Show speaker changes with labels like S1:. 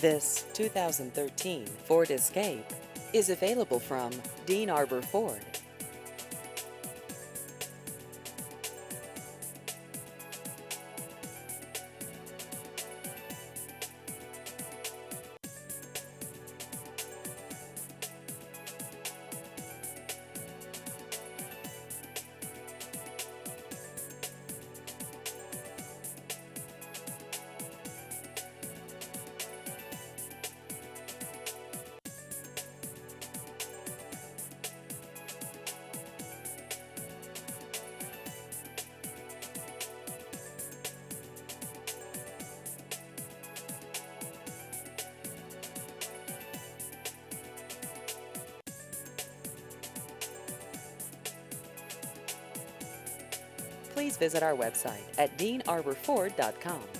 S1: This 2013 Ford Escape is available from Dean Arbor Ford. Please visit our website at deanarborford.com.